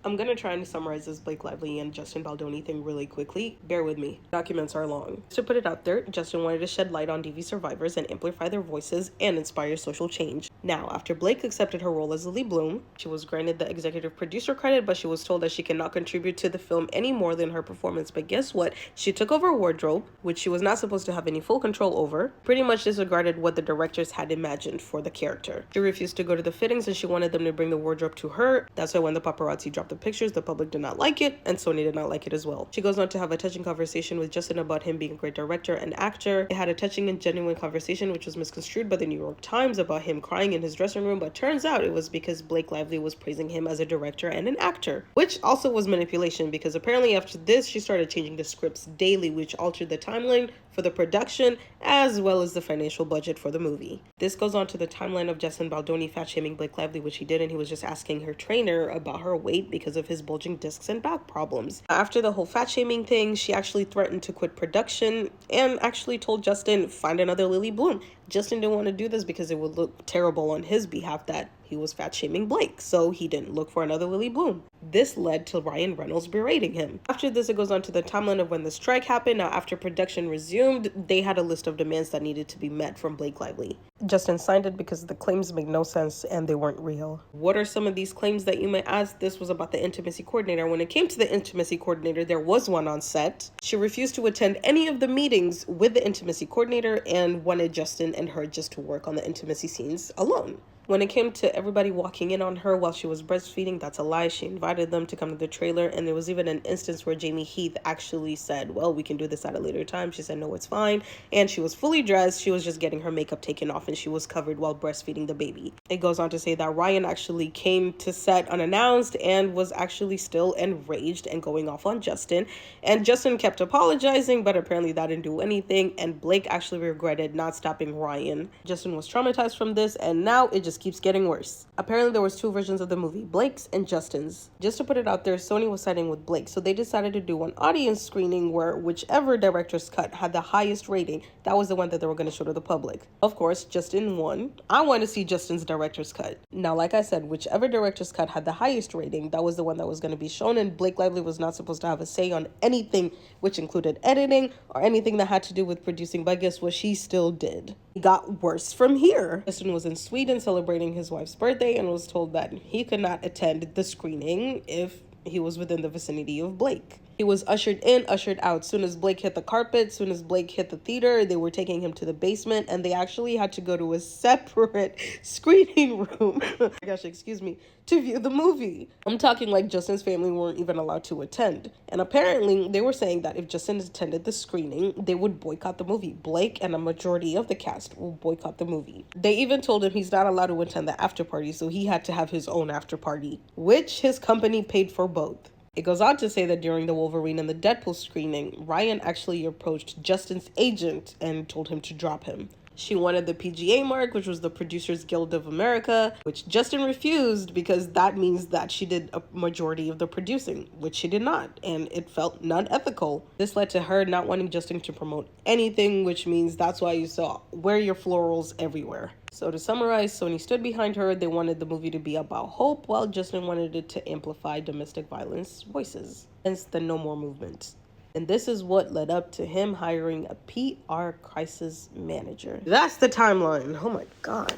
I'm gonna try and summarize this Blake Lively and Justin Baldoni thing really quickly. Bear with me. Documents are long. To put it out there, Justin wanted to shed light on DV survivors and amplify their voices and inspire social change. Now, after Blake accepted her role as Lily Bloom, she was granted the executive producer credit, but she was told that she cannot contribute to the film any more than her performance. But guess what? She took over wardrobe, which she was not supposed to have any full control over, pretty much disregarded what the directors had imagined for the character. She refused to go to the fittings and she wanted them to bring the wardrobe to her. That's why when the paparazzi dropped the pictures, the public did not like it, and Sony did not like it as well. She goes on to have a touching conversation with Justin about him being a great director and actor. They had a touching and genuine conversation, which was misconstrued by the New York Times about him crying in his dressing room, but turns out it was because Blake Lively was praising him as a director and an actor, which also was manipulation because apparently after this, she started changing the scripts daily, which altered the timeline for the production as well as the financial budget for the movie. This goes on to the timeline of Justin Baldoni fat shaming Blake Lively, which he did, and he was just asking her trainer about her weight because of his bulging discs and back problems. After the whole fat shaming thing, she actually threatened to quit production and actually told Justin, find another Lily Bloom. Justin didn't want to do this because it would look terrible on his behalf that he was fat shaming Blake, so he didn't look for another Lily Bloom. This led to Ryan Reynolds berating him. After this, it goes on to the timeline of when the strike happened. Now, after production resumed, they had a list of demands that needed to be met from Blake Lively. Justin signed it because the claims made no sense and they weren't real. What are some of these claims that you may ask? This was about the intimacy coordinator. When it came to the intimacy coordinator, there was one on set. She refused to attend any of the meetings with the intimacy coordinator and wanted Justin and her just to work on the intimacy scenes alone. When it came to everybody walking in on her while she was breastfeeding, that's a lie. She invited them to come to the trailer, and there was even an instance where Jamie Heath actually said, well, we can do this at a later time. She said, no, it's fine. And she was fully dressed. She was just getting her makeup taken off, and she was covered while breastfeeding the baby. It goes on to say that Ryan actually came to set unannounced and was actually still enraged and going off on Justin. And Justin kept apologizing, but apparently that didn't do anything. And Blake actually regretted not stopping Ryan. Justin was traumatized from this, and now it just keeps getting worse. Apparently there was two versions of the movie, Blake's and Justin's. Just to put it out there, Sony was siding with Blake, so they decided to do an audience screening where whichever director's cut had the highest rating, that was the one that they were going to show to the public. Of course, Justin won. I want to see Justin's director's cut. Now, like I said, whichever director's cut had the highest rating, that was the one that was going to be shown, and Blake Lively was not supposed to have a say on anything which included editing or anything that had to do with producing, but guess what? She still did. It got worse from here. Justin was in Sweden celebrating his wife's birthday and was told that he could not attend the screening if he was within the vicinity of Blake. He was ushered in, ushered out. Soon as Blake hit the carpet, soon as Blake hit the theater, they were taking him to the basement, and they actually had to go to a separate screening room, oh my gosh, excuse me, to view the movie. I'm talking like Justin's family weren't even allowed to attend. And apparently they were saying that if Justin attended the screening, they would boycott the movie. Blake and a majority of the cast will boycott the movie. They even told him he's not allowed to attend the after party, so he had to have his own after party, which his company paid for both. It goes on to say that during the Wolverine and the Deadpool screening, Ryan actually approached Justin's agent and told him to drop him. She wanted the PGA mark, which was the Producers Guild of America, which Justin refused because that means that she did a majority of the producing, which she did not, and it felt non-ethical. This led to her not wanting Justin to promote anything, which means that's why you saw wear your florals everywhere. So to summarize, Sony stood behind her. They wanted the movie to be about hope, while Justin wanted it to amplify domestic violence voices, hence the No More movement. And this is what led up to him hiring a PR crisis manager. That's the timeline. Oh my God.